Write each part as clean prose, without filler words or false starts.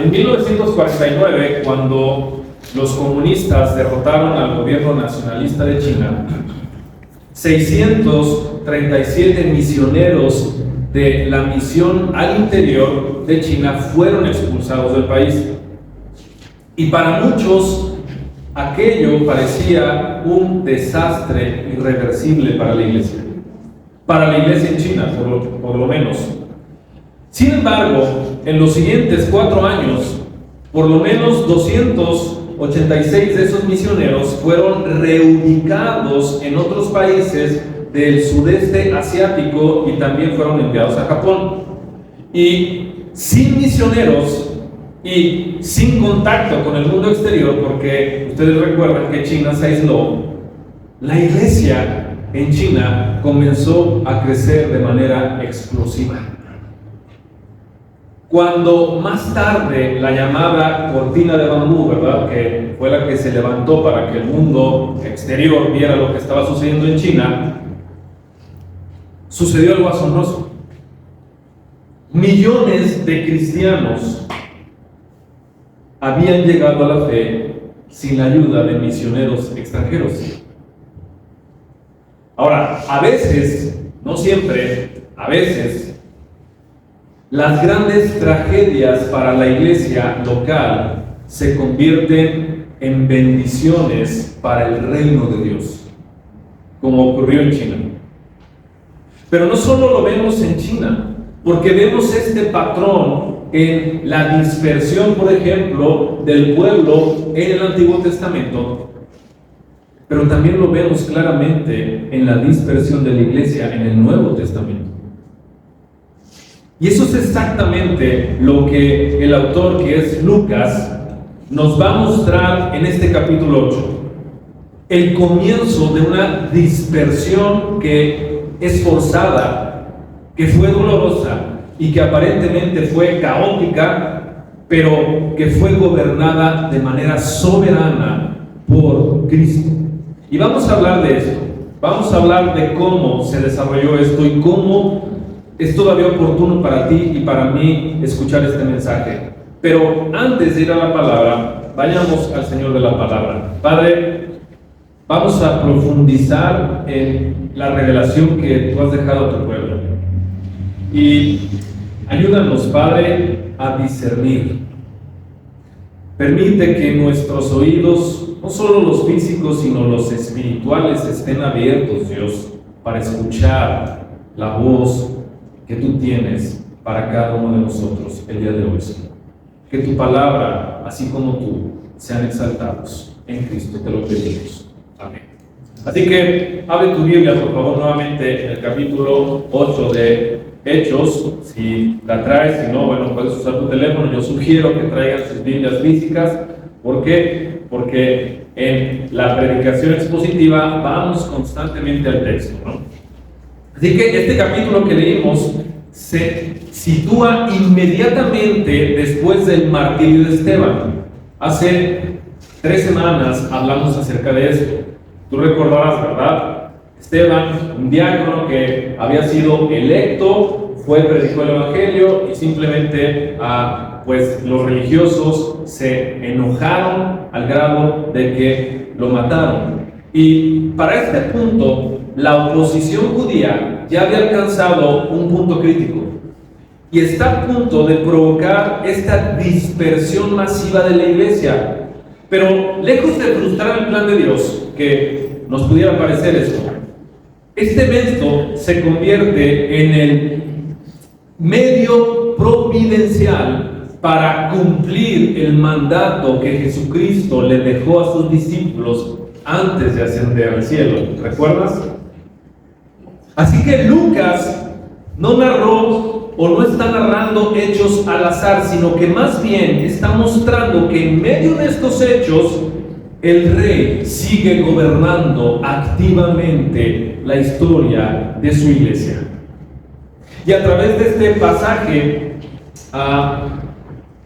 En 1949, cuando los comunistas derrotaron al gobierno nacionalista de China, 637 misioneros de la misión al interior de China fueron expulsados del país. Y para muchos, aquello parecía un desastre irreversible para la iglesia en China, por lo menos. Sin embargo, en los siguientes 4 años, por lo menos 286 de esos misioneros fueron reubicados en otros países del sudeste asiático y también fueron enviados a Japón. Y sin misioneros y sin contacto con el mundo exterior, porque ustedes recuerdan que China se aisló, la iglesia en China comenzó a crecer de manera explosiva. Cuando más tarde la llamada cortina de bambú, ¿verdad?, que fue la que se levantó para que el mundo exterior viera lo que estaba sucediendo en China, sucedió algo asombroso. Millones de cristianos habían llegado a la fe sin la ayuda de misioneros extranjeros. Ahora, a veces, no siempre, a veces, las grandes tragedias para la iglesia local se convierten en bendiciones para el reino de Dios, como ocurrió en China. Pero no solo lo vemos en China, porque vemos este patrón en la dispersión, por ejemplo, del pueblo en el Antiguo Testamento, pero también lo vemos claramente en la dispersión de la iglesia en el Nuevo Testamento. Y eso es exactamente lo que el autor, que es Lucas, nos va a mostrar en este capítulo 8. El comienzo de una dispersión que es forzada, que fue dolorosa y que aparentemente fue caótica, pero que fue gobernada de manera soberana por Cristo. Y vamos a hablar de esto. Vamos a hablar de cómo se desarrolló esto y cómo es todavía oportuno para ti y para mí escuchar este mensaje. Pero antes de ir a la palabra, vayamos al Señor de la palabra. Padre, vamos a profundizar en la revelación que tú has dejado a tu pueblo. Y ayúdanos, Padre, a discernir. Permite que nuestros oídos, no solo los físicos, sino los espirituales, estén abiertos, Dios, para escuchar la voz que tú tienes para cada uno de nosotros el día de hoy, Señor. Que tu palabra, así como tú, sean exaltados en Cristo, te lo pedimos. Amén. Así que abre tu Biblia, por favor, nuevamente en el capítulo 8 de Hechos. Si la traes, si no, bueno, puedes usar tu teléfono. Yo sugiero que traigan sus Biblias físicas. ¿Por qué? Porque en la predicación expositiva vamos constantemente al texto, ¿no? Así que este capítulo que leímos se sitúa inmediatamente después del martirio de Esteban. Hace 3 semanas hablamos acerca de esto. Tú recordarás, ¿verdad? Esteban, un diácono que había sido electo, predicó el evangelio y simplemente pues los religiosos se enojaron al grado de que lo mataron. Y para este punto, la oposición judía ya había alcanzado un punto crítico y está a punto de provocar esta dispersión masiva de la iglesia. Pero lejos de frustrar el plan de Dios, que nos pudiera parecer esto, este evento se convierte en el medio providencial para cumplir el mandato que Jesucristo le dejó a sus discípulos antes de ascender al cielo. ¿Recuerdas? Así que Lucas no narró o no está narrando hechos al azar, sino que más bien está mostrando que en medio de estos hechos el rey sigue gobernando activamente la historia de su iglesia. Y a través de este pasaje,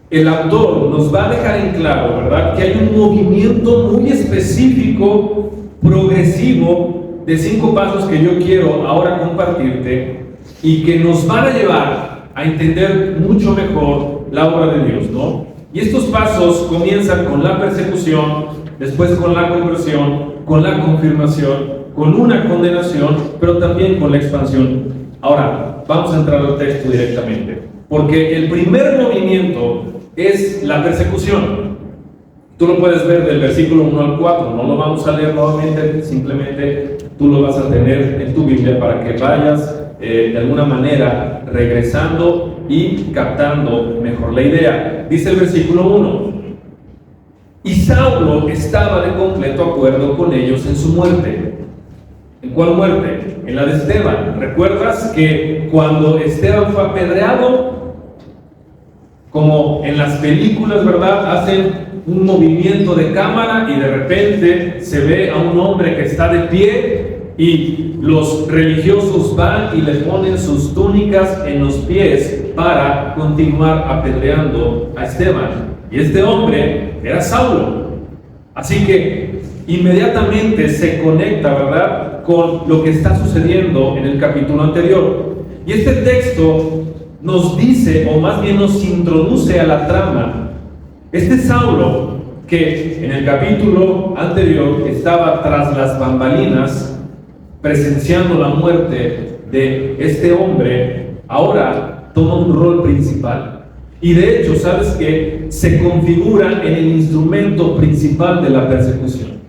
el autor nos va a dejar en claro, ¿verdad?, que hay un movimiento muy específico, progresivo, de 5 pasos que yo quiero ahora compartirte y que nos van a llevar a entender mucho mejor la obra de Dios, ¿no? Y estos pasos comienzan con la persecución, después con la conversión, con la confirmación, con una condenación, pero también con la expansión. Ahora, vamos a entrar al texto directamente, porque el primer movimiento es la persecución. Tú lo puedes ver del versículo 1 al 4, no lo vamos a leer nuevamente, simplemente tú lo vas a tener en tu Biblia para que vayas de alguna manera regresando y captando mejor la idea. Dice el versículo 1: y Saulo estaba de completo acuerdo con ellos en su muerte. ¿En cuál muerte? En la de Esteban. ¿Recuerdas que cuando Esteban fue apedreado, como en las películas, ¿verdad?, hacen un movimiento de cámara y de repente se ve a un hombre que está de pie y los religiosos van y le ponen sus túnicas en los pies para continuar apedreando a Esteban? Y este hombre era Saulo. Así que inmediatamente se conecta, ¿verdad?, con lo que está sucediendo en el capítulo anterior. Y este texto nos dice, o más bien nos introduce a la trama. Este Saulo, que en el capítulo anterior estaba tras las bambalinas presenciando la muerte de este hombre, ahora toma un rol principal. Y de hecho, ¿sabes qué? Se configura en el instrumento principal de la persecución.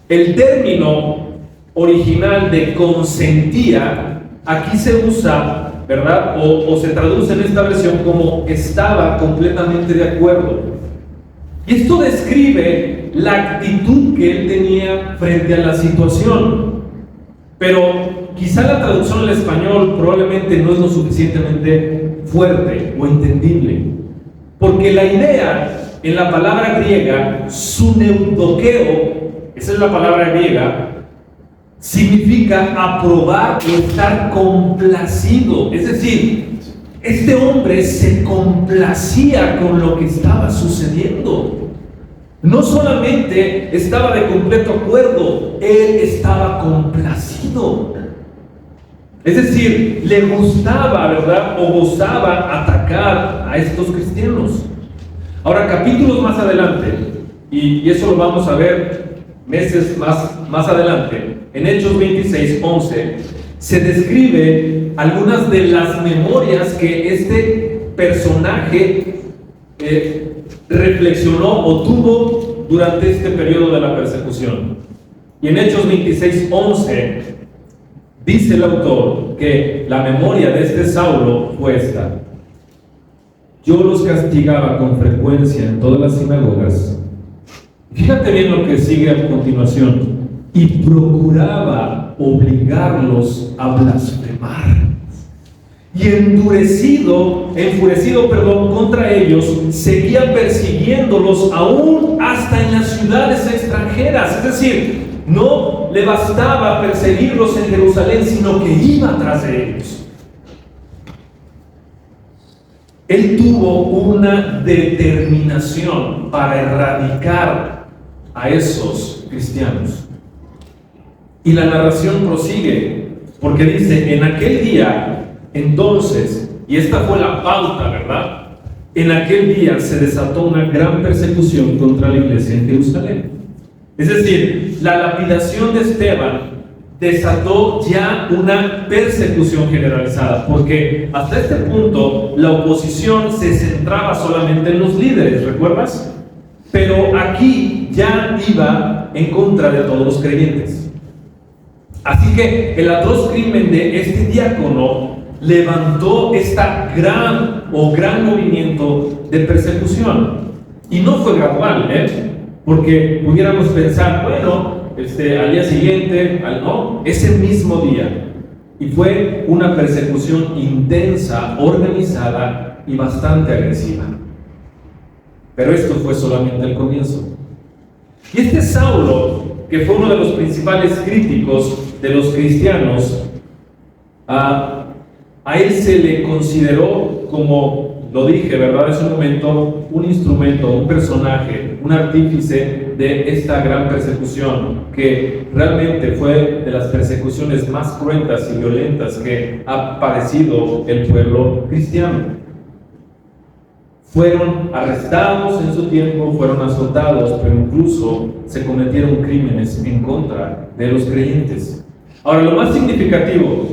El término original de consentía, aquí se usa, ¿verdad? O se traduce en esta versión como estaba completamente de acuerdo. Y esto describe la actitud que él tenía frente a la situación. Pero quizá la traducción al español probablemente no es lo suficientemente fuerte o entendible. Porque la idea en la palabra griega, suneudoqueo, esa es la palabra griega, significa aprobar o estar complacido. Es decir, este hombre se complacía con lo que estaba sucediendo. No solamente estaba de completo acuerdo, él estaba complacido. Es decir, le gustaba, ¿verdad?, o gozaba atacar a estos cristianos. Ahora, capítulos más adelante, y eso lo vamos a ver meses más adelante, en Hechos 26:11, se describe algunas de las memorias que este personaje reflexionó o tuvo durante este periodo de la persecución. Y en Hechos 26:11 dice el autor que la memoria de este Saulo fue esta: yo los castigaba con frecuencia en todas las sinagogas. Fíjate bien lo que sigue a continuación: y procuraba obligarlos a blasfemar. Y enfurecido, contra ellos, seguía persiguiéndolos aún hasta en las ciudades extranjeras. Es decir, no le bastaba perseguirlos en Jerusalén, sino que iba tras de ellos. Él tuvo una determinación para erradicar a esos cristianos. Y la narración prosigue, porque dice: en aquel día, entonces, y esta fue la pauta, ¿verdad? En aquel día se desató una gran persecución contra la iglesia en Jerusalén. Es decir, la lapidación de Esteban desató ya una persecución generalizada, porque hasta este punto la oposición se centraba solamente en los líderes, ¿recuerdas? Pero aquí ya iba en contra de todos los creyentes. Así que el atroz crimen de este diácono levantó gran movimiento de persecución. Y no fue gradual, porque pudiéramos pensar, bueno, al día siguiente, no, ese mismo día. Y fue una persecución intensa, organizada y bastante agresiva. Pero esto fue solamente el comienzo. Y este Saulo, que fue uno de los principales críticos de los cristianos, a él se le consideró, como lo dije, ¿verdad?, hace un momento, un instrumento, un personaje, un artífice de esta gran persecución, que realmente fue de las persecuciones más cruentas y violentas que ha padecido el pueblo cristiano. fueron arrestados en su tiempo, fueron azotados, pero incluso se cometieron crímenes en contra de los creyentes. Ahora, lo más significativo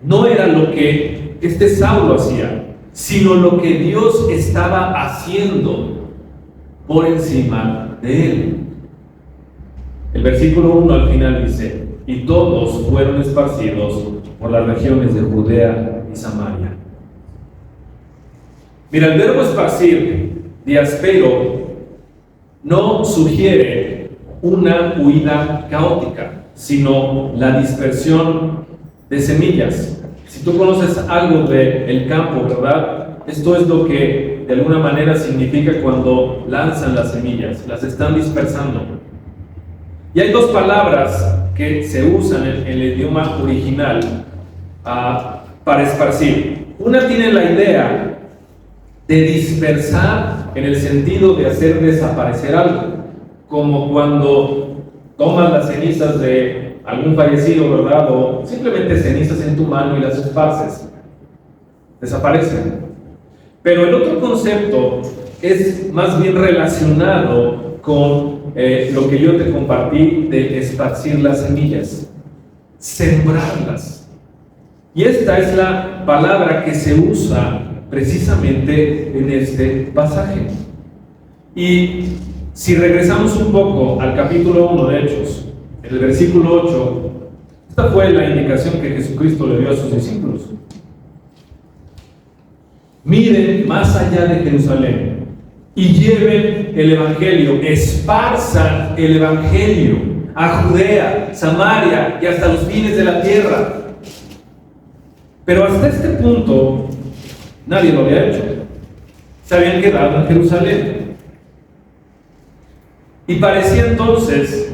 no era lo que este Saulo hacía, sino lo que Dios estaba haciendo por encima de él. El versículo 1 al final dice: y todos fueron esparcidos por las regiones de Judea y Samaria. Mira, el verbo esparcir, diaspero, no sugiere una huida caótica, sino la dispersión de semillas. Si tú conoces algo del campo, ¿verdad? Esto es lo que de alguna manera significa cuando lanzan las semillas, las están dispersando. Y hay dos palabras que se usan en el idioma original para esparcir. Una tiene la idea de dispersar en el sentido de hacer desaparecer algo, como cuando tomas las cenizas de algún fallecido, ¿verdad? O simplemente cenizas en tu mano y las esparces, desaparecen. Pero el otro concepto es más bien relacionado con lo que yo te compartí de esparcir las semillas, sembrarlas. Y esta es la palabra que se usa precisamente en este pasaje. Y si regresamos un poco al capítulo 1 de Hechos, en el versículo 8, esta fue la indicación que Jesucristo le dio a sus discípulos. Miren más allá de Jerusalén y lleven el Evangelio, esparzan el Evangelio a Judea, Samaria y hasta los fines de la tierra. Pero hasta este punto nadie lo había hecho. Se habían quedado en Jerusalén. Y parecía entonces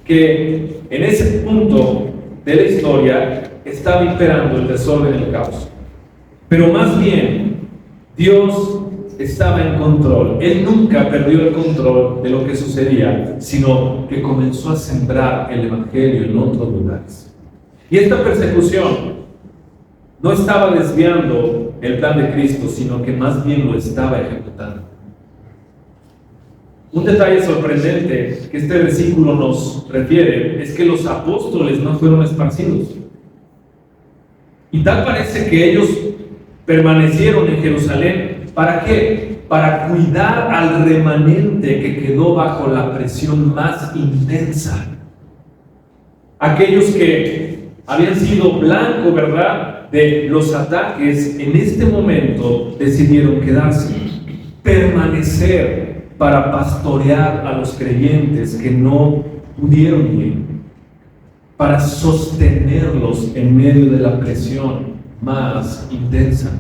que en ese punto de la historia estaba imperando el desorden y el caos. Pero más bien, Dios estaba en control. Él nunca perdió el control de lo que sucedía, sino que comenzó a sembrar el Evangelio en otros lugares. Y esta persecución no estaba desviando el plan de Cristo, sino que más bien lo estaba ejecutando. Un detalle sorprendente que este versículo nos refiere es que los apóstoles no fueron esparcidos. Y tal parece que ellos permanecieron en Jerusalén. ¿Para qué? Para cuidar al remanente que quedó bajo la presión más intensa. Aquellos que habían sido blanco, ¿verdad?, de los ataques, en este momento decidieron quedarse, permanecer para pastorear a los creyentes que no pudieron ir, para sostenerlos en medio de la presión más intensa.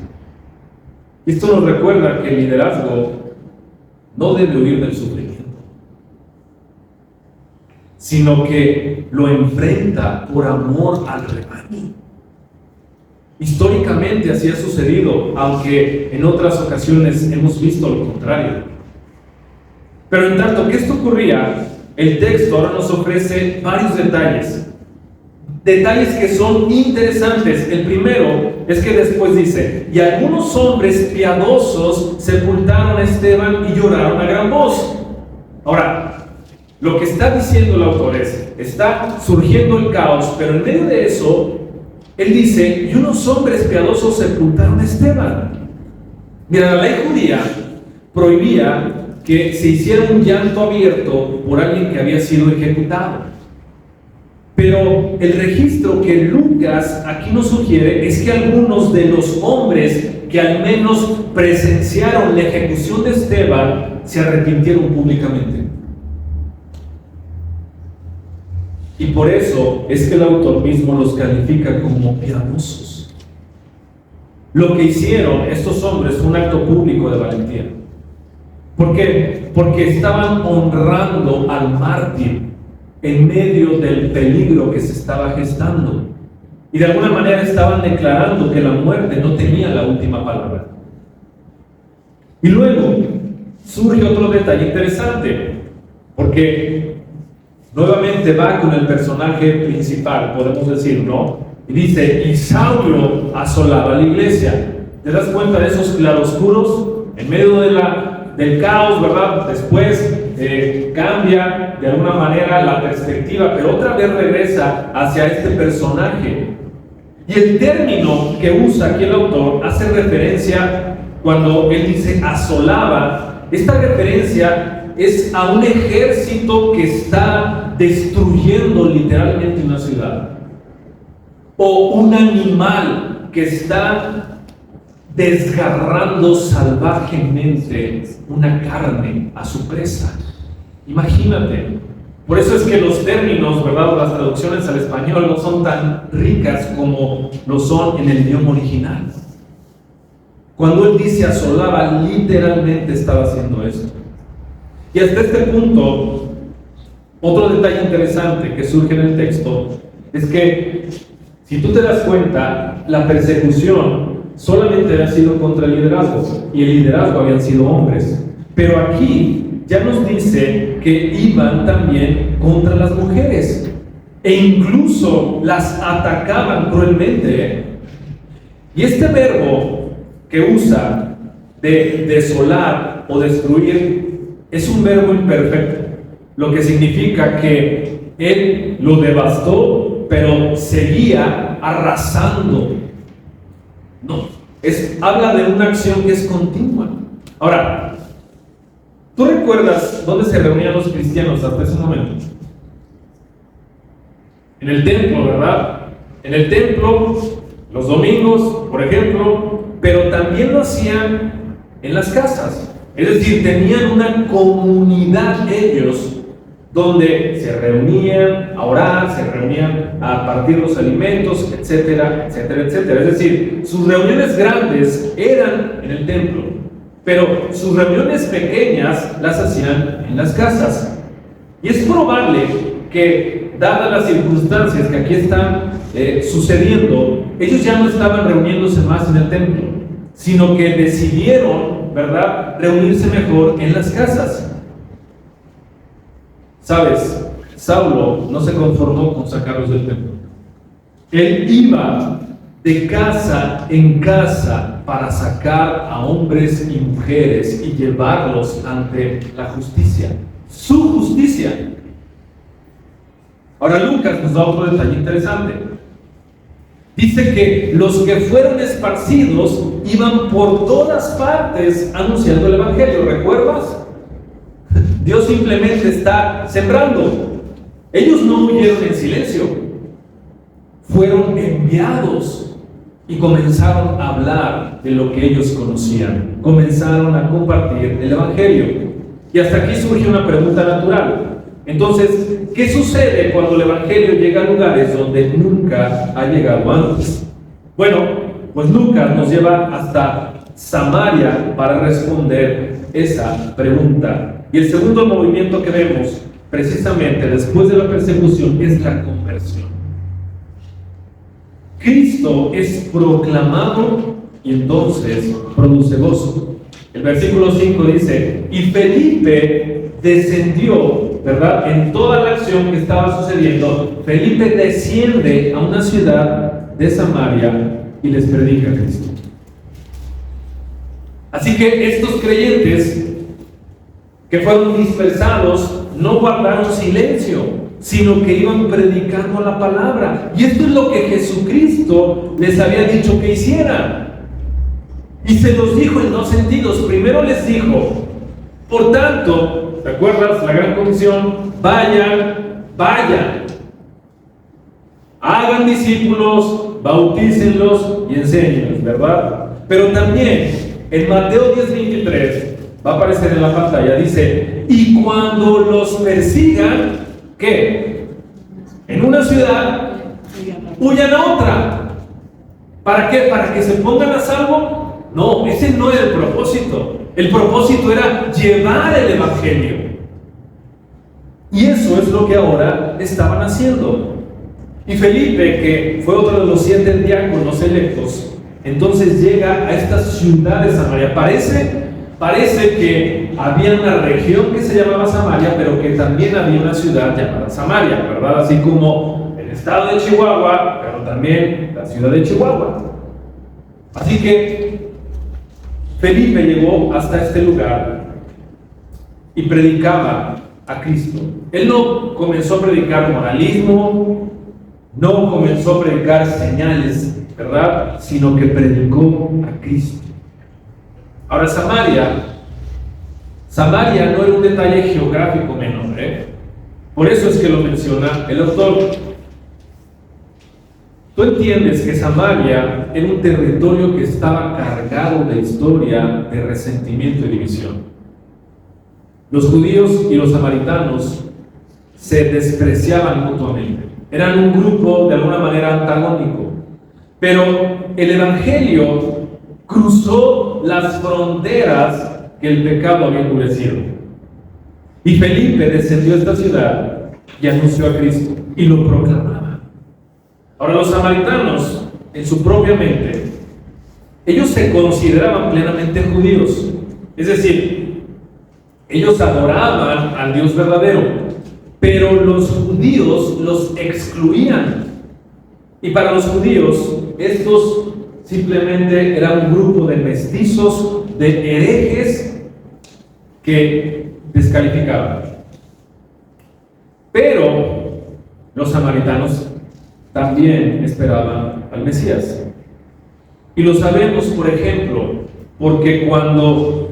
Esto nos recuerda que el liderazgo no debe huir del sufrimiento, sino que lo enfrenta por amor al rebaño. Históricamente así ha sucedido, aunque en otras ocasiones hemos visto lo contrario. Pero en tanto que esto ocurría, el texto ahora nos ofrece varios detalles que son interesantes. El primero es que después dice: y algunos hombres piadosos sepultaron a Esteban y lloraron a gran voz. Ahora, lo que está diciendo el autor es: está surgiendo el caos, pero en medio de eso, él dice: y unos hombres piadosos sepultaron a Esteban. Mira, la ley judía prohibía que se hiciera un llanto abierto por alguien que había sido ejecutado. Pero el registro que Lucas aquí nos sugiere es que algunos de los hombres que al menos presenciaron la ejecución de Esteban se arrepintieron públicamente. Y por eso es que el autor mismo los califica como piadosos. Lo que hicieron estos hombres fue un acto público de valentía. ¿Por qué? Porque estaban honrando al mártir en medio del peligro que se estaba gestando. Y de alguna manera estaban declarando que la muerte no tenía la última palabra. Y luego surge otro detalle interesante, porque nuevamente va con el personaje principal, podemos decir, ¿no? Y dice: y Saulo asolaba la iglesia. ¿Te das cuenta de esos claroscuros? En medio del caos, ¿verdad? Después cambia de alguna manera la perspectiva, pero otra vez regresa hacia este personaje. Y el término que usa aquí el autor hace referencia, cuando él dice asolaba, esta referencia es a un ejército que está destruyendo literalmente una ciudad, o un animal que está desgarrando salvajemente una carne a su presa. Imagínate. Por eso es que los términos, ¿verdad?, las traducciones al español no son tan ricas como lo son en el idioma original. Cuando él dice asolaba, literalmente estaba haciendo esto. Y hasta este punto, otro detalle interesante que surge en el texto es que, si tú te das cuenta, la persecución solamente había sido contra el liderazgo, y el liderazgo habían sido hombres. Pero aquí ya nos dice que iban también contra las mujeres, e incluso las atacaban cruelmente. Y este verbo que usa de desolar o destruir es un verbo imperfecto, lo que significa que él lo devastó, pero seguía arrasando. No, habla de una acción que es continua. Ahora, ¿tú recuerdas dónde se reunían los cristianos hasta ese momento? En el templo, ¿verdad? En el templo, los domingos, por ejemplo, pero también lo hacían en las casas. Es decir, tenían una comunidad ellos, donde se reunían a orar, se reunían a partir los alimentos, etcétera, etcétera, etcétera. Es decir, sus reuniones grandes eran en el templo, pero sus reuniones pequeñas las hacían en las casas. Y es probable que, dadas las circunstancias que aquí están sucediendo, ellos ya no estaban reuniéndose más en el templo, sino que decidieron, ¿verdad?, reunirse mejor en las casas. ¿Sabes? Saulo no se conformó con sacarlos del templo. Él iba de casa en casa para sacar a hombres y mujeres y llevarlos ante la justicia, su justicia. Ahora Lucas nos da otro detalle interesante. Dice que los que fueron esparcidos iban por todas partes anunciando el evangelio. ¿Recuerdas? Dios simplemente está sembrando. Ellos no huyeron en silencio, fueron enviados y comenzaron a hablar de lo que ellos conocían, comenzaron a compartir el evangelio. Y hasta aquí surge una pregunta natural. Entonces, ¿qué sucede cuando el evangelio llega a lugares donde nunca ha llegado antes? Bueno, pues Lucas nos lleva hasta Samaria para responder esa pregunta. Y el segundo movimiento que vemos, precisamente después de la persecución, es la conversión. Cristo es proclamado y entonces produce gozo. El versículo 5 dice, y Felipe descendió, ¿verdad?, en toda la acción que estaba sucediendo. Felipe desciende a una ciudad de Samaria y les predica a Cristo. Así que estos creyentes que fueron dispersados no guardaron silencio, sino que iban predicando la palabra. Y esto es lo que Jesucristo les había dicho que hicieran. Y se los dijo en dos sentidos. Primero les dijo, por tanto, ¿te acuerdas la gran comisión? Vayan, hagan discípulos, bautícenlos y enséñenlos, ¿verdad? Pero también en Mateo 10:23 va a aparecer en la pantalla, dice, y cuando los persigan, ¿qué? En una ciudad, huyan a otra. ¿Para qué? ¿Para que se pongan a salvo? No, ese no era el propósito. El propósito era llevar el evangelio. Y eso es lo que ahora estaban haciendo. Y Felipe, que fue otro de los 7 diáconos electos, entonces llega a esta ciudad de Samaria. Parece que había una región que se llamaba Samaria, pero que también había una ciudad llamada Samaria, ¿verdad? Así como el estado de Chihuahua, pero también la ciudad de Chihuahua. Así que Felipe llegó hasta este lugar y predicaba a Cristo. Él no comenzó a predicar moralismo, no comenzó a predicar señales, ¿verdad? Sino que predicó a Cristo. Ahora, Samaria no era un detalle geográfico menor, Por eso es que lo menciona el autor. Tú entiendes que Samaria era un territorio que estaba cargado de historia, de resentimiento y división. Los judíos y los samaritanos se despreciaban mutuamente. Eran un grupo de alguna manera antagónico. Pero el Evangelio cruzó las fronteras que el pecado había endurecido. Y Felipe descendió a esta ciudad y anunció a Cristo y lo proclamaba. Ahora, los samaritanos, en su propia mente, ellos se consideraban plenamente judíos. Es decir, ellos adoraban al Dios verdadero, pero los judíos los excluían. Y para los judíos, estos simplemente eran un grupo de mestizos, de herejes que descalificaban. Pero los samaritanos también esperaban al Mesías. Y lo sabemos, por ejemplo, porque cuando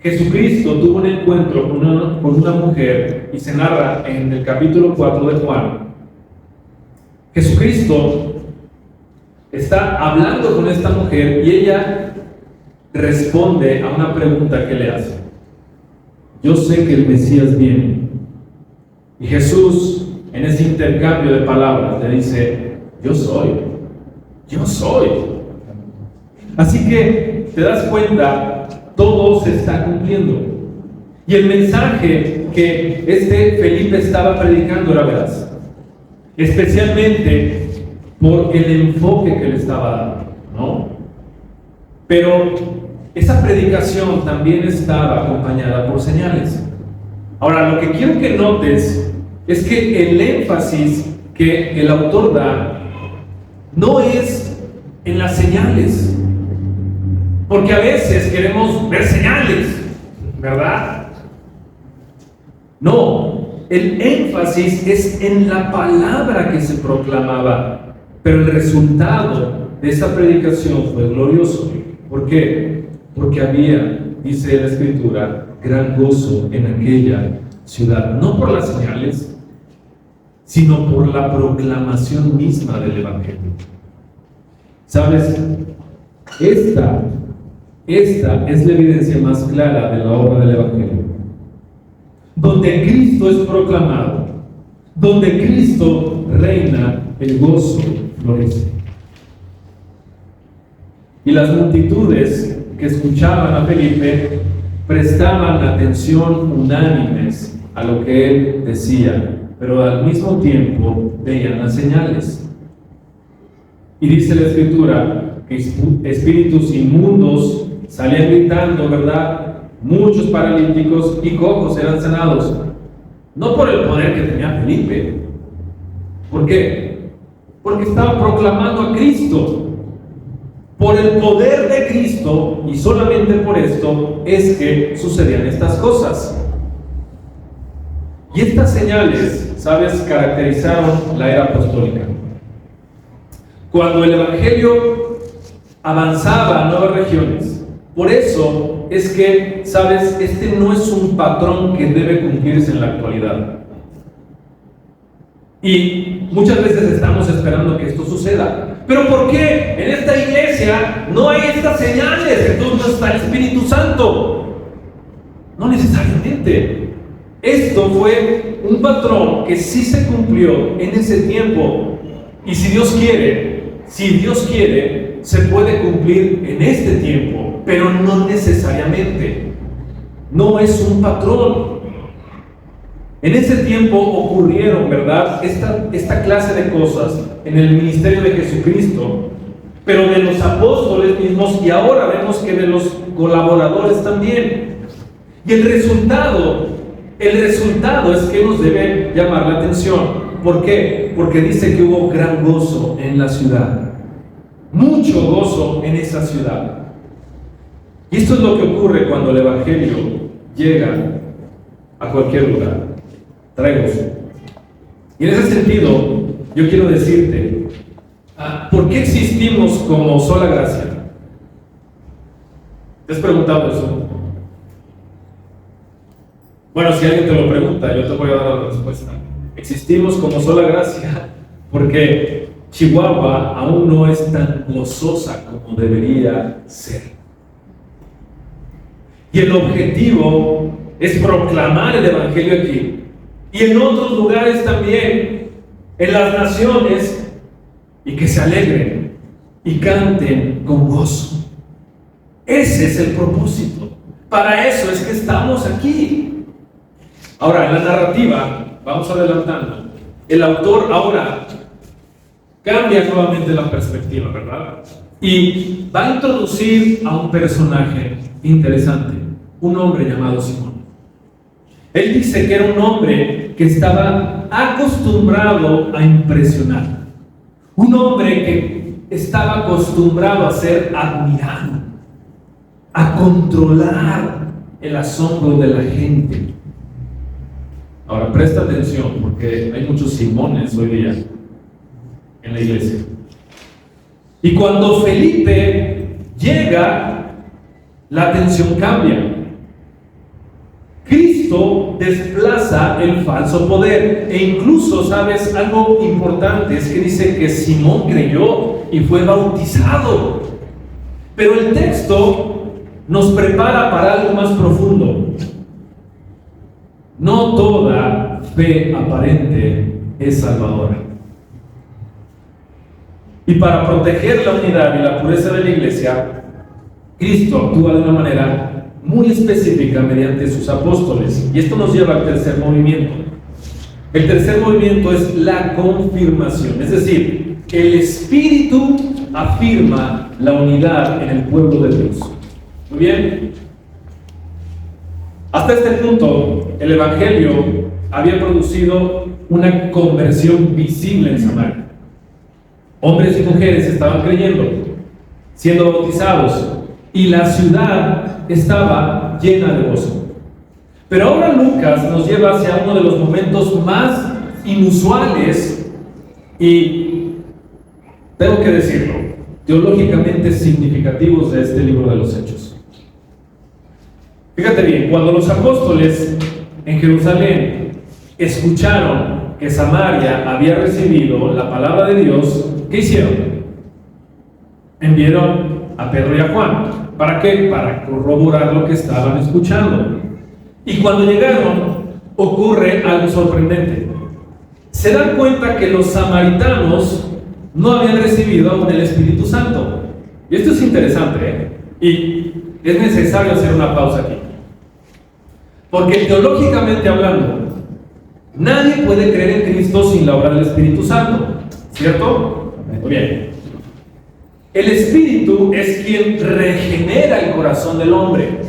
Jesucristo tuvo un encuentro con una mujer, y se narra en el capítulo 4 de Juan, Jesucristo está hablando con esta mujer y ella responde a una pregunta que le hace. Yo sé que el Mesías viene. Y Jesús, en ese intercambio de palabras, le dice, yo soy. Así que, te das cuenta, todo se está cumpliendo. Y el mensaje que Felipe estaba predicando era veraz. Especialmente por el enfoque que le estaba dando, ¿no? Pero esa predicación también estaba acompañada por señales. Ahora, lo que quiero que notes es que el énfasis que el autor da no es en las señales, porque a veces queremos ver señales, ¿verdad? No, el énfasis es en la palabra que se proclamaba, pero el resultado de esa predicación fue glorioso. ¿Por qué? Porque había, dice la Escritura, gran gozo en aquella ciudad, no por las señales, sino por la proclamación misma del Evangelio. ¿Sabes? Esta es la evidencia más clara de la obra del Evangelio. Donde Cristo es proclamado, donde Cristo reina, el gozo florece. Y las multitudes que escuchaban a Felipe prestaban atención unánimes a lo que él decía, pero al mismo tiempo veían las señales. Y dice la Escritura que espíritus inmundos salían gritando, ¿verdad? Muchos paralíticos y cojos eran sanados, no por el poder que tenía Felipe. ¿Por qué? Porque estaba proclamando a Cristo. Por el poder de Cristo, y solamente por esto, es que sucedían estas cosas. Y estas señales, ¿sabes?, caracterizaron la era apostólica. Cuando el Evangelio avanzaba a nuevas regiones. Por eso es que, ¿sabes?, este no es un patrón que debe cumplirse en la actualidad. Y muchas veces estamos esperando que esto suceda. ¿Pero por qué en esta iglesia no hay estas señales? Entonces no está el Espíritu Santo. No necesariamente. Esto fue un patrón que sí se cumplió en ese tiempo. Y si Dios quiere, se puede cumplir en este tiempo, pero no necesariamente. No es un patrón. En ese tiempo ocurrieron, ¿verdad?, esta clase de cosas en el ministerio de Jesucristo, pero de los apóstoles mismos, y ahora vemos que de los colaboradores también. Y el resultado es que nos debe llamar la atención. ¿Por qué? Porque dice que hubo gran gozo en la ciudad, mucho gozo en esa ciudad. Y esto es lo que ocurre cuando el Evangelio llega a cualquier lugar. Trae gozo. Y en ese sentido, yo quiero decirte, ¿por qué existimos como sola gracia? ¿Te has preguntado eso? Bueno, si alguien te lo pregunta, yo te voy a dar la respuesta. Existimos como sola gracia porque Chihuahua aún no es tan gozosa como debería ser. Y el objetivo es proclamar el Evangelio aquí. Y en otros lugares también, en las naciones, y que se alegren y canten con gozo. Ese es el propósito. Para eso es que estamos aquí. Ahora, en la narrativa, vamos adelantando, el autor ahora cambia nuevamente la perspectiva, ¿verdad? Y va a introducir a un personaje interesante, un hombre llamado Simón. Él dice que era un hombre que estaba acostumbrado a impresionar, un hombre que estaba acostumbrado a ser admirado, a controlar el asombro de la gente. Ahora presta atención, porque hay muchos Simones hoy día en la iglesia. Y cuando Felipe llega, la atención cambia. Cristo desplaza el falso poder. E incluso, ¿sabes? Algo importante es que dice que Simón creyó y fue bautizado. Pero el texto nos prepara para algo más profundo. No toda fe aparente es salvadora. Y para proteger la unidad y la pureza de la iglesia, Cristo actúa de una manera muy específica mediante sus apóstoles. Y esto nos lleva al tercer movimiento. El tercer movimiento es la confirmación. Es decir, el Espíritu afirma la unidad en el pueblo de Dios. Muy bien. Hasta este punto, el Evangelio había producido una conversión visible en Samaria. Hombres y mujeres estaban creyendo, siendo bautizados, y la ciudad estaba llena de gozo. Pero ahora Lucas nos lleva hacia uno de los momentos más inusuales y, tengo que decirlo, teológicamente significativos de este libro de los Hechos. Fíjate bien, cuando los apóstoles en Jerusalén escucharon que Samaria había recibido la palabra de Dios, ¿qué hicieron? Enviaron a Pedro y a Juan. ¿Para qué? Para corroborar lo que estaban escuchando. Y cuando llegaron, ocurre algo sorprendente. Se dan cuenta que los samaritanos no habían recibido aún el Espíritu Santo. Y esto es interesante, ¿eh? Y es necesario hacer una pausa aquí. Porque teológicamente hablando, nadie puede creer en Cristo sin la obra del Espíritu Santo, ¿cierto? Muy bien. El Espíritu es quien regenera el corazón del hombre,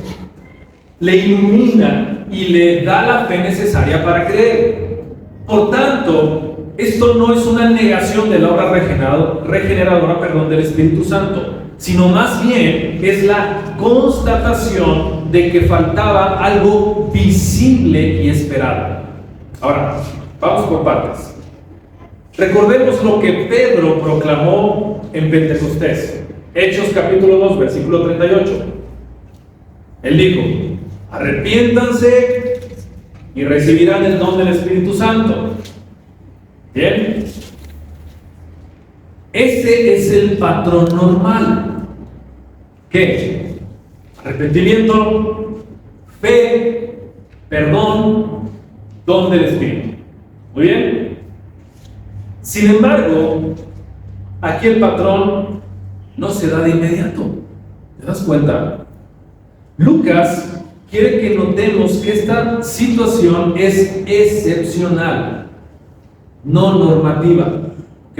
le ilumina y le da la fe necesaria para creer. Por tanto, esto no es una negación de la obra regeneradora del Espíritu Santo, sino más bien es la constatación de que faltaba algo visible y esperado. Ahora, vamos por partes. Recordemos lo que Pedro proclamó en Pentecostés. Hechos capítulo 2, versículo 38. Él dijo: arrepiéntanse y recibirán el don del Espíritu Santo. Bien. Ese es el patrón normal. ¿Qué? Arrepentimiento, fe, perdón, don del Espíritu. Muy bien. Sin embargo, aquí el patrón no se da de inmediato. ¿Te das cuenta? Lucas quiere que notemos que esta situación es excepcional, no normativa. ¿Ok?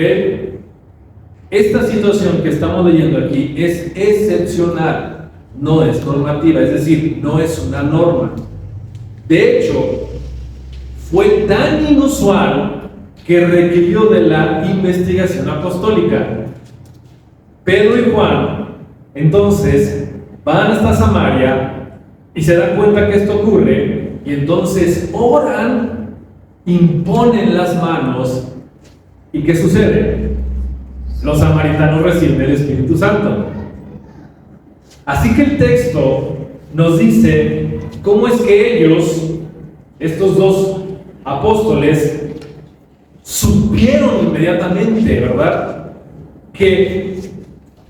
Esta situación que estamos leyendo aquí es excepcional, no es normativa, es decir, no es una norma. De hecho, fue tan inusual que requirió de la investigación apostólica. Pedro y Juan, entonces, van hasta Samaria y se dan cuenta que esto ocurre, y entonces oran, imponen las manos, ¿y qué sucede? Los samaritanos reciben el Espíritu Santo. Así que el texto nos dice cómo es que ellos, estos dos apóstoles, supieron inmediatamente, ¿verdad?, que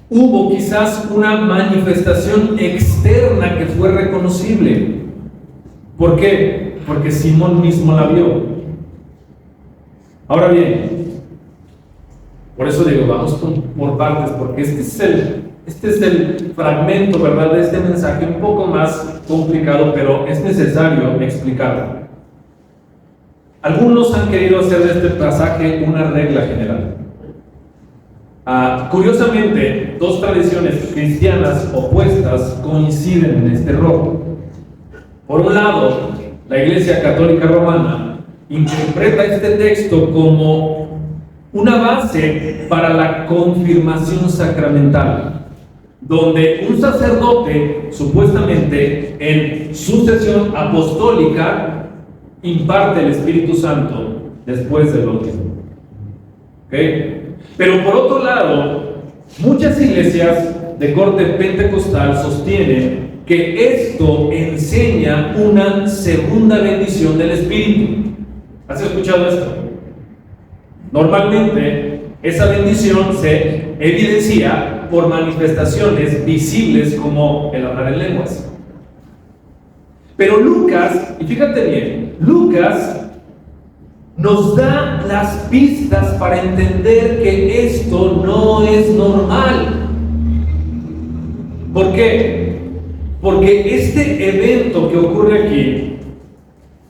hubo quizás una manifestación externa que fue reconocible. ¿Por qué? Porque Simón mismo la vio. Ahora bien, por eso digo, vamos por partes, porque este es el fragmento, ¿verdad?, de este mensaje un poco más complicado, pero es necesario explicarlo. Algunos han querido hacer de este pasaje una regla general. Curiosamente, dos tradiciones cristianas opuestas coinciden en este error. Por un lado, la Iglesia Católica Romana interpreta este texto como una base para la confirmación sacramental, donde un sacerdote, supuestamente en sucesión apostólica, imparte el Espíritu Santo después del bautismo. ¿Okay? Pero por otro lado, muchas iglesias de corte pentecostal sostienen que esto enseña una segunda bendición del Espíritu. ¿Has escuchado esto? Normalmente, esa bendición se evidencia por manifestaciones visibles como el hablar en lenguas. Pero Lucas, y fíjate bien, Lucas nos da las pistas para entender que esto no es normal. ¿Por qué? Porque este evento que ocurre aquí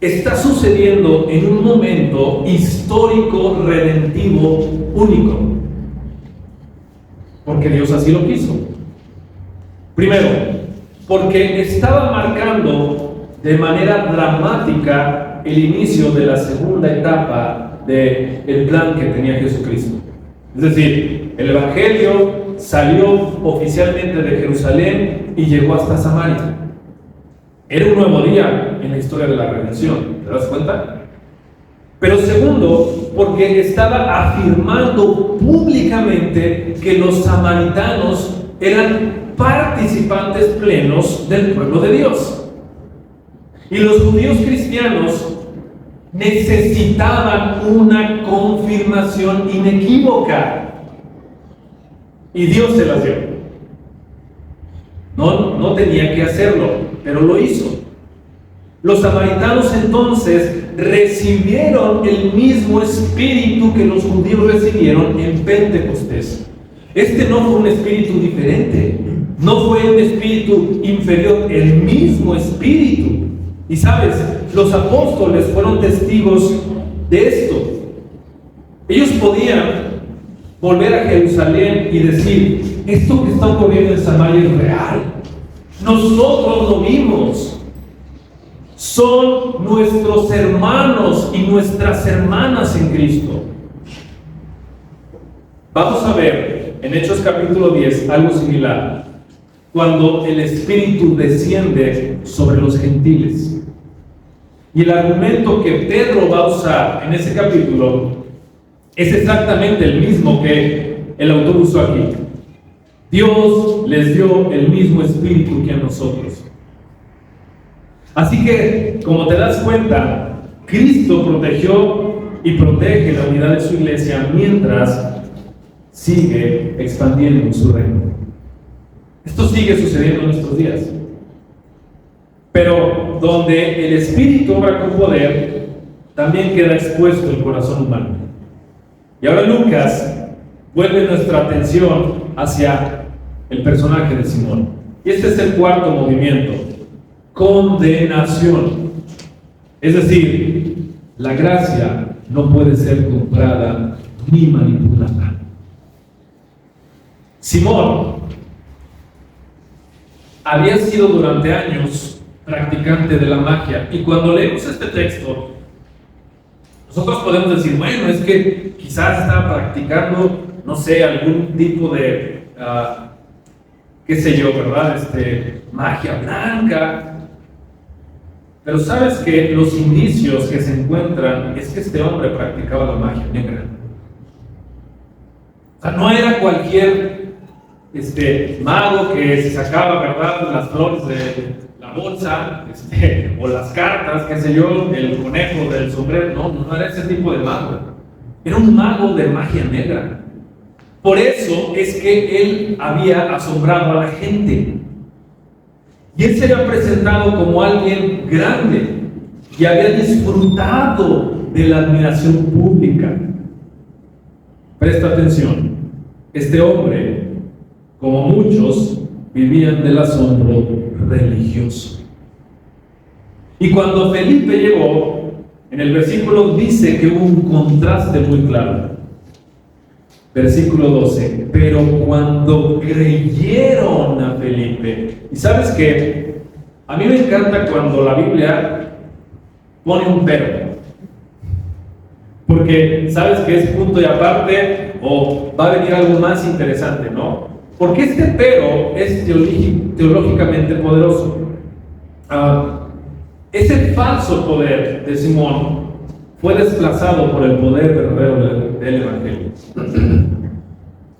está sucediendo en un momento histórico, redentivo, único. Porque Dios así lo quiso. Primero, porque estaba marcando de manera dramática el inicio de la segunda etapa del plan que tenía Jesucristo. Es decir, el Evangelio salió oficialmente de Jerusalén y llegó hasta Samaria. Era un nuevo día en la historia de la redención, ¿te das cuenta? Pero segundo, porque estaba afirmando públicamente que los samaritanos eran participantes plenos del pueblo de Dios. Y los judíos cristianos necesitaban una confirmación inequívoca. Y Dios se las dio. No tenía que hacerlo, pero lo hizo. Los samaritanos entonces recibieron el mismo espíritu que los judíos recibieron en Pentecostés. Este no fue un espíritu diferente, no fue un espíritu inferior, el mismo espíritu. Y sabes, los apóstoles fueron testigos de esto. Ellos podían volver a Jerusalén y decir: esto que está ocurriendo en Samaria es real. Nosotros lo vimos. Son nuestros hermanos y nuestras hermanas en Cristo. Vamos a ver en Hechos capítulo 10 algo similar, cuando el Espíritu desciende sobre los gentiles. Y el argumento que Pedro va a usar en ese capítulo es exactamente el mismo que el autor usó aquí. Dios les dio el mismo Espíritu que a nosotros. Así que, como te das cuenta, Cristo protegió y protege la unidad de su iglesia mientras sigue expandiendo su reino. Esto sigue sucediendo en nuestros días. Pero donde el Espíritu obra con poder, también queda expuesto el corazón humano. Y ahora Lucas vuelve nuestra atención hacia el personaje de Simón. Y este es el cuarto movimiento: condenación. Es decir, la gracia no puede ser comprada ni manipulada. Simón había sido durante años practicante de la magia, y cuando leemos este texto, nosotros podemos decir: bueno, es que quizás estaba practicando, no sé, algún tipo de qué sé yo, ¿verdad? Magia blanca. Pero sabes que los indicios que se encuentran es que este hombre practicaba la magia negra. O sea, no era cualquier mago que se sacaba, ¿verdad?, las flores de la bolsa, o las cartas, qué sé yo, el conejo del sombrero. No era ese tipo de mago. Era un mago de magia negra. Por eso es que él había asombrado a la gente. Y él se había presentado como alguien grande y había disfrutado de la admiración pública. Presta atención, este hombre, como muchos, vivían del asombro religioso. Y cuando Felipe llegó, en el versículo dice que hubo un contraste muy claro. Versículo 12, pero cuando creyeron a Felipe, y sabes que a mí me encanta cuando la Biblia pone un pero, porque sabes que es punto y aparte, o va a venir algo más interesante, ¿no? Porque este pero es teológicamente poderoso. Ese falso poder de Simón fue desplazado por el poder verdadero del Evangelio.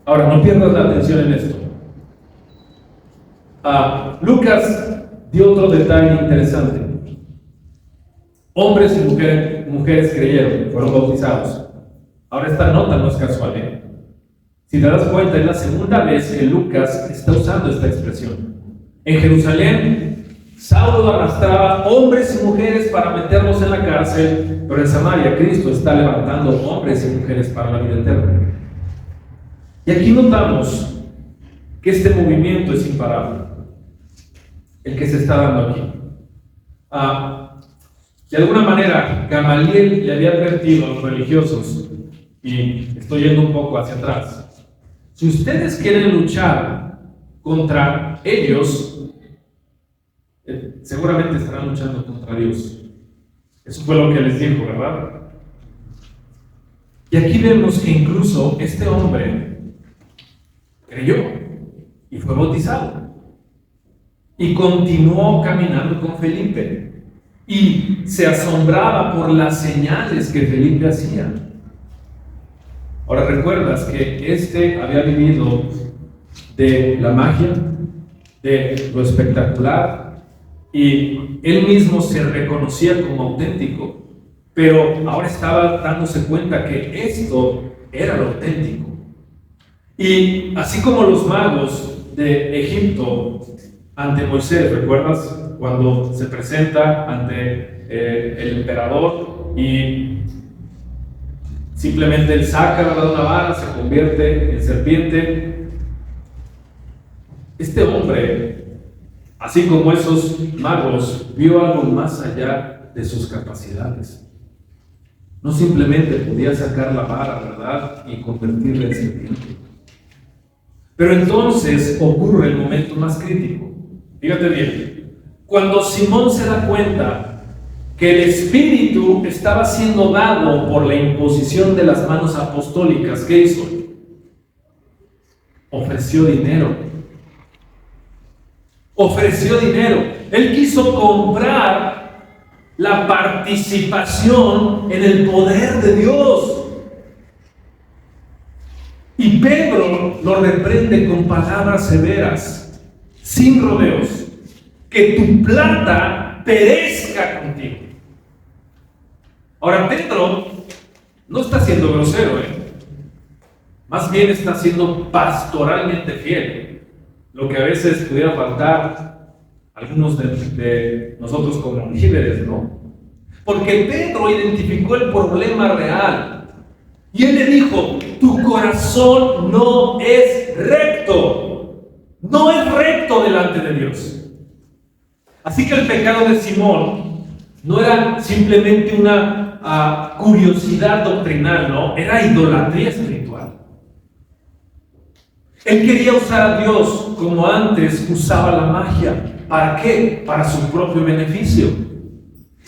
Ahora, no pierdas la atención en esto. Lucas dio otro detalle interesante. Hombres y mujeres creyeron, fueron bautizados. Ahora, esta nota no es casual, ¿eh? Si te das cuenta, es la segunda vez que Lucas está usando esta expresión. En Jerusalén, Saulo arrastraba hombres y mujeres para meterlos en la cárcel, pero en Samaria Cristo está levantando hombres y mujeres para la vida eterna. Y aquí notamos que este movimiento es imparable, el que se está dando aquí. De alguna manera, Gamaliel le había advertido a los religiosos, y estoy yendo un poco hacia atrás: si ustedes quieren luchar contra ellos, seguramente estarán luchando contra Dios. Eso fue lo que les dijo, ¿verdad? Y aquí vemos que incluso este hombre creyó y fue bautizado y continuó caminando con Felipe y se asombraba por las señales que Felipe hacía. Ahora, recuerdas que había vivido de la magia, de lo espectacular, y él mismo se reconocía como auténtico, pero ahora estaba dándose cuenta que esto era lo auténtico. Y así como los magos de Egipto ante Moisés, ¿recuerdas? Cuando se presenta ante el emperador y simplemente él saca, ¿verdad?, una vara, se convierte en serpiente. Este hombre, así como esos magos, vio algo más allá de sus capacidades. No simplemente podía sacar la vara, ¿verdad?, y convertirla en serpiente. Pero entonces ocurre el momento más crítico. Fíjate bien, cuando Simón se da cuenta que el Espíritu estaba siendo dado por la imposición de las manos apostólicas, ¿qué hizo? Ofreció dinero. Ofreció dinero. Él quiso comprar la participación en el poder de Dios. Y Pedro lo reprende con palabras severas, sin rodeos: que tu plata perezca contigo. Ahora, Pedro no está siendo grosero, más bien está siendo pastoralmente fiel, lo que a veces pudiera faltar a algunos de nosotros como líderes, ¿no? Porque Pedro identificó el problema real y él le dijo: tu corazón no es recto, no es recto delante de Dios. Así que el pecado de Simón no era simplemente una curiosidad doctrinal, no, era idolatría espiritual. Él quería usar a Dios como antes usaba la magia. ¿Para qué? Para su propio beneficio.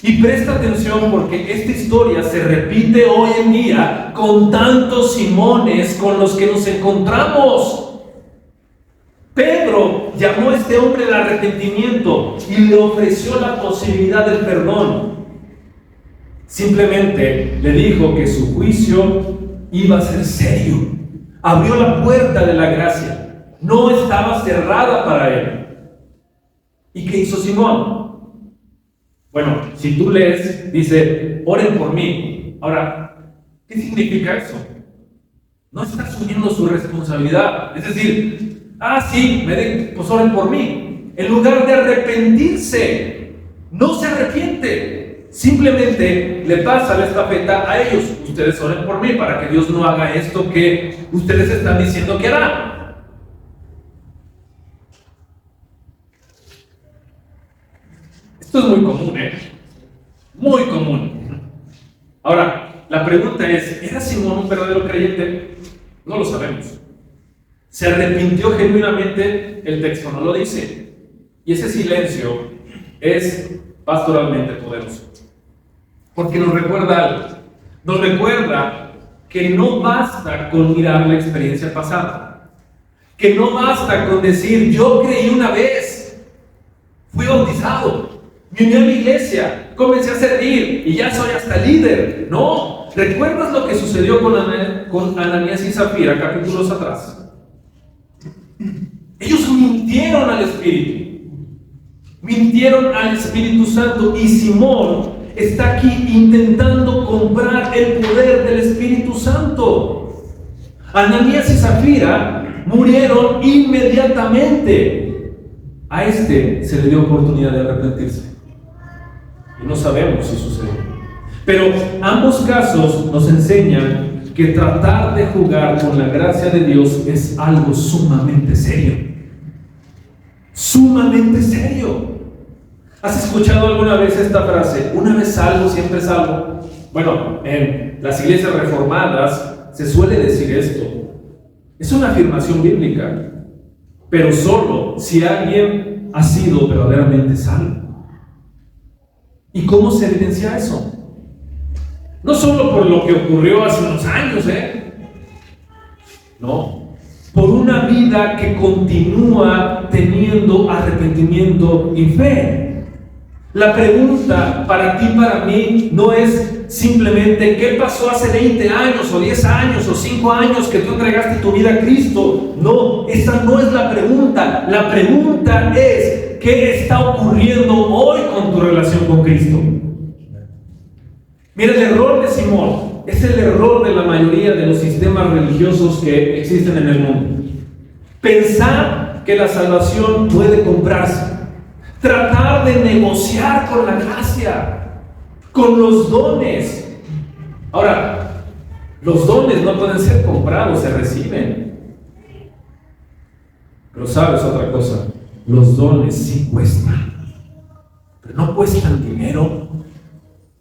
Y presta atención, porque esta historia se repite hoy en día con tantos Simones con los que nos encontramos. Pedro llamó a este hombre al arrepentimiento y le ofreció la posibilidad del perdón. Simplemente le dijo que su juicio iba a ser serio. Abrió la puerta de la gracia. No estaba cerrada para él. ¿Y qué hizo Simón? Bueno, si tú lees, dice, oren por mí. Ahora, ¿qué significa eso? No está asumiendo su responsabilidad. Es decir, sí, pues oren por mí. En lugar de arrepentirse, no se arrepiente. Simplemente le pasa la estafeta a ellos. Ustedes oren por mí para que Dios no haga esto que ustedes están diciendo que hará. Esto es muy común, muy común. Ahora, la pregunta es, ¿era Simón un verdadero creyente? No lo sabemos. ¿Se arrepintió genuinamente? El texto no lo dice. Y ese silencio es pastoralmente poderoso. Porque nos recuerda algo. Nos recuerda que no basta con mirar la experiencia pasada. Que no basta con decir, yo creí una vez, fui bautizado, me uní a mi iglesia, comencé a servir y ya soy hasta líder. No, ¿recuerdas lo que sucedió con Ananías y Zafira capítulos atrás? Ellos mintieron al Espíritu. Mintieron al Espíritu Santo y Simón está aquí intentando comprar el poder del Espíritu Santo. Ananías y Zafira murieron inmediatamente. A este se le dio oportunidad de arrepentirse. Y no sabemos si sucedió. Pero ambos casos nos enseñan que tratar de jugar con la gracia de Dios es algo sumamente serio. Sumamente serio. ¿Has escuchado alguna vez esta frase? Una vez salvo, siempre salvo. Bueno, en las iglesias reformadas se suele decir esto. Es una afirmación bíblica, pero solo si alguien ha sido verdaderamente salvo. ¿Y cómo se evidencia eso? No solo por lo que ocurrió hace unos años, no, por una vida que continúa teniendo arrepentimiento y fe. La pregunta para ti, para mí, no es simplemente ¿qué pasó hace 20 años o 10 años o 5 años que tú entregaste tu vida a Cristo? No, esa no es la pregunta. La pregunta es ¿qué está ocurriendo hoy con tu relación con Cristo? Mira, el error de Simón es el error de la mayoría de los sistemas religiosos que existen en el mundo. Pensar que la salvación puede comprarse. Tratar de negociar con la gracia, con los dones. Ahora, los dones no pueden ser comprados, se reciben. Pero sabes otra cosa, los dones sí cuestan, pero no cuestan dinero,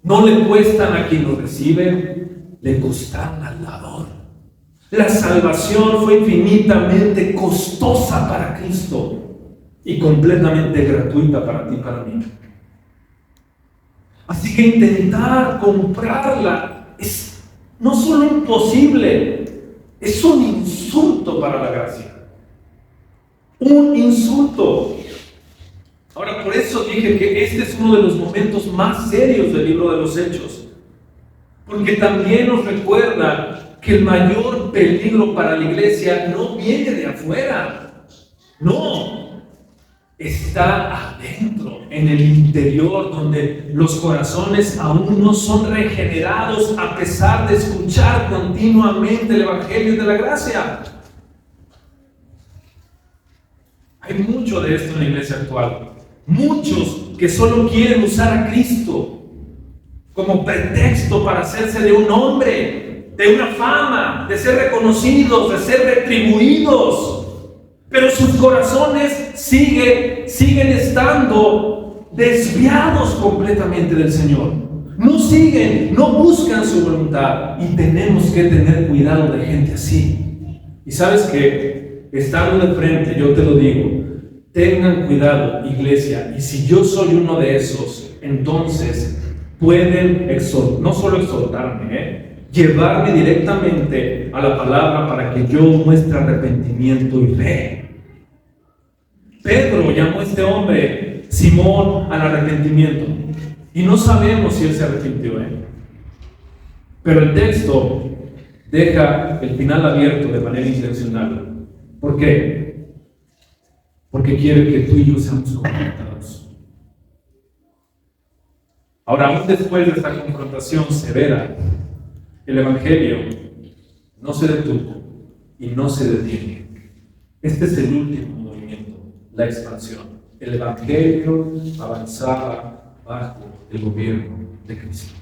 no le cuestan a quien lo recibe, le costaron al dador. La salvación fue infinitamente costosa para Cristo y completamente gratuita para ti y para mí. Así que intentar comprarla es no solo imposible, es un insulto para la gracia. Un insulto. Ahora, por eso dije que este es uno de los momentos más serios del libro de los Hechos, porque también nos recuerda que el mayor peligro para la iglesia no viene de afuera, no, está adentro, en el interior, donde los corazones aún no son regenerados a pesar de escuchar continuamente el Evangelio de la gracia. Hay mucho de esto en la iglesia actual. Muchos que solo quieren usar a Cristo como pretexto para hacerse de un hombre, de una fama, de ser reconocidos, de ser retribuidos. Pero sus corazones siguen estando desviados completamente del Señor. No buscan su voluntad. Y tenemos que tener cuidado de gente así. Y sabes que, estando de frente, yo te lo digo, tengan cuidado, iglesia. Y si yo soy uno de esos, entonces pueden no solo exhortarme, llevarme directamente a la palabra para que yo muestre arrepentimiento y fe. Pedro llamó a este hombre Simón al arrepentimiento. Y no sabemos si él se arrepintió, pero el texto deja el final abierto de manera intencional. ¿Por qué? Porque quiere que tú y yo seamos confrontados. Ahora, aún después de esta confrontación severa, el Evangelio no se detuvo y no se detiene. Este es el último movimiento, la expansión. El Evangelio avanzaba bajo el gobierno de Cristo.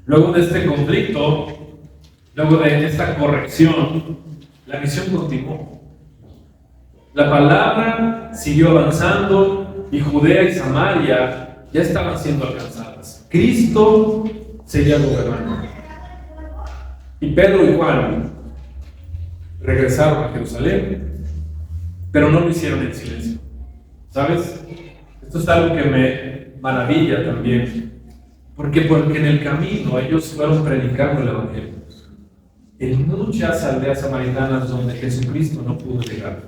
Luego de este conflicto, luego de esta corrección, la misión continuó. La palabra siguió avanzando y Judea y Samaria ya estaban siendo alcanzadas. Cristo seguía gobernando. Y Pedro y Juan regresaron a Jerusalén, pero no lo hicieron en silencio. ¿Sabes? Esto es algo que me maravilla también. Porque en el camino ellos fueron predicando el Evangelio en muchas aldeas samaritanas donde Jesucristo no pudo llegar.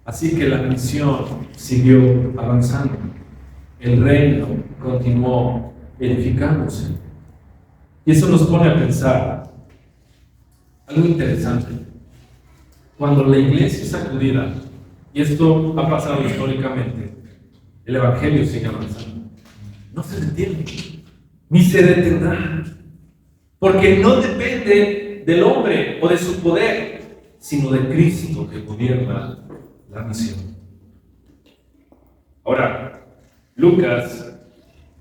Así que la misión siguió avanzando. El reino continuó edificándose. Y eso nos pone a pensar algo interesante. Cuando la iglesia es sacudida, y esto ha pasado históricamente, el Evangelio sigue avanzando. No se detiene, ni se detendrá, porque no depende del hombre o de su poder, sino de Cristo que gobierna la misión. Ahora, Lucas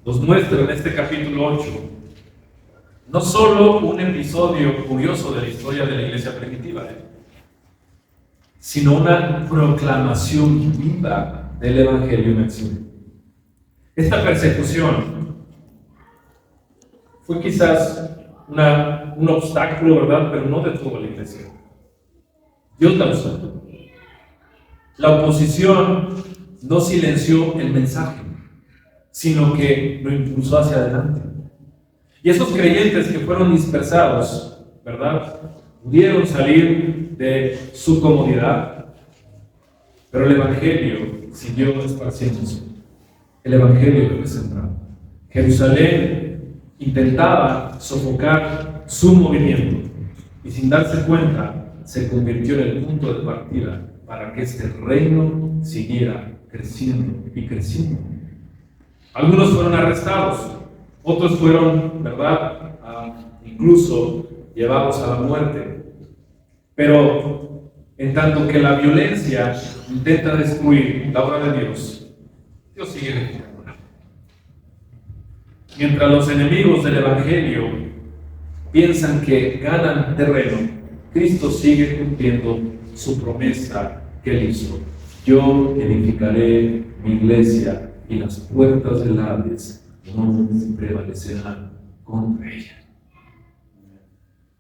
nos muestra en este capítulo 8 no solo un episodio curioso de la historia de la iglesia primitiva, sino una proclamación viva del Evangelio en acción. Esta persecución fue quizás un obstáculo, ¿verdad? Pero no detuvo a la iglesia. Dios la usó. La oposición no silenció el mensaje, sino que lo impulsó hacia adelante. Y esos creyentes que fueron dispersados, ¿verdad? Pudieron salir de su comodidad, pero el Evangelio siguió esparciéndose. El Evangelio fue sembrado. Jerusalén intentaba sofocar su movimiento y sin darse cuenta se convirtió en el punto de partida para que este reino siguiera creciendo y creciendo. Algunos fueron arrestados, otros fueron, ¿verdad?, incluso llevados a la muerte. Pero en tanto que la violencia intenta destruir la obra de Dios, Dios sigue edificándola. Mientras los enemigos del Evangelio piensan que ganan terreno, Cristo sigue cumpliendo su promesa que él hizo. Yo edificaré mi iglesia y las puertas del Hades no prevalecerán contra ella.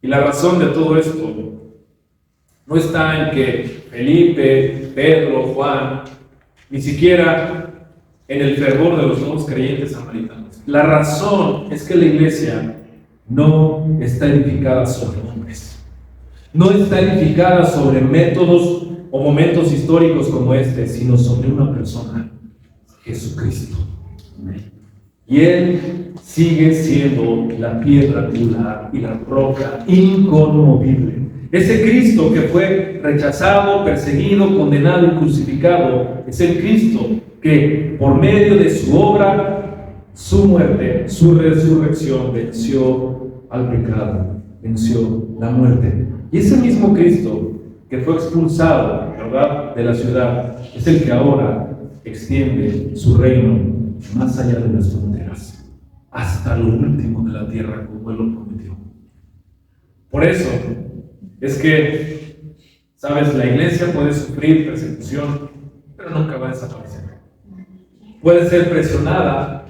Y la razón de todo esto no está en que Felipe, Pedro, Juan, ni siquiera en el fervor de los nuevos creyentes samaritanos. La razón es que la iglesia no está edificada sobre hombres, no está edificada sobre métodos o momentos históricos como este, sino sobre una persona, Jesucristo. Y Él sigue siendo la piedra angular y la roca inconmovible. Ese Cristo que fue rechazado, perseguido, condenado y crucificado, es el Cristo que por medio de su obra, su muerte, su resurrección, venció al pecado, venció la muerte. Y ese mismo Cristo que fue expulsado, ¿verdad?, de la ciudad, es el que ahora extiende su reino más allá de las fronteras, hasta lo último de la tierra, como Él lo prometió. Por eso es que, ¿sabes?, la iglesia puede sufrir persecución, pero nunca va a desaparecer. Puede ser presionada,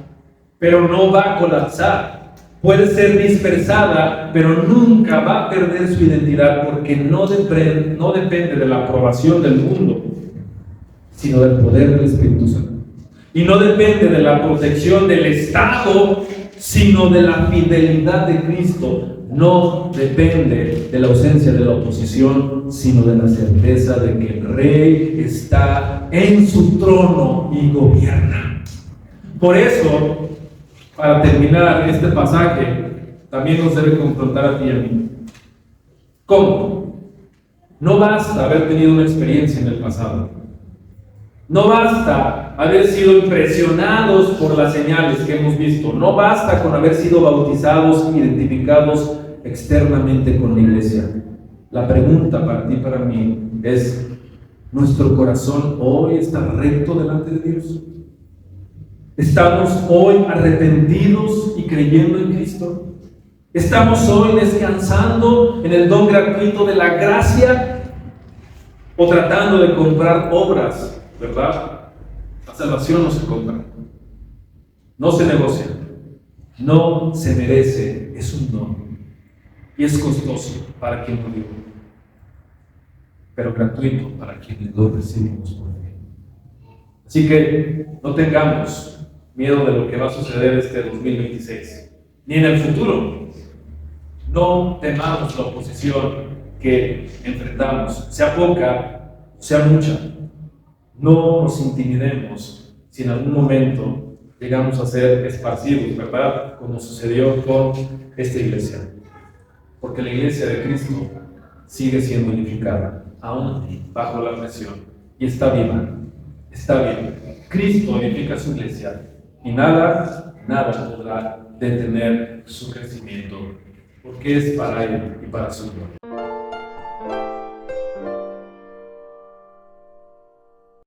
pero no va a colapsar. Puede ser dispersada, pero nunca va a perder su identidad, porque no depende de la aprobación del mundo, sino del poder del Espíritu Santo. Y no depende de la protección del Estado, sino de la fidelidad de Cristo. No depende de la ausencia de la oposición, sino de la certeza de que el Rey está en su trono y gobierna. Por eso, para terminar este pasaje, también nos debe confrontar a ti y a mí. ¿Cómo? No basta haber tenido una experiencia en el pasado. No basta haber sido impresionados por las señales que hemos visto. No basta con haber sido bautizados, identificados externamente con la iglesia. La pregunta para ti y para mí es: ¿nuestro corazón hoy está recto delante de Dios? ¿Estamos hoy arrepentidos y creyendo en Cristo? ¿Estamos hoy descansando en el don gratuito de la gracia o tratando de comprar obras, verdad? La salvación no se compra, no se negocia, no se merece, es un don y es costoso para quien lo dio, pero gratuito para quienes lo recibimos por fe. Así que no tengamos miedo de lo que va a suceder este 2026, ni en el futuro. No temamos la oposición que enfrentamos, sea poca o sea mucha. No nos intimidemos si en algún momento llegamos a ser esparcidos, ¿verdad? Como sucedió con esta iglesia. Porque la iglesia de Cristo sigue siendo unificada, aún bajo la presión, y está viva, está bien. Cristo unifica su iglesia y nada podrá detener su crecimiento, porque es para Él y para su gloria.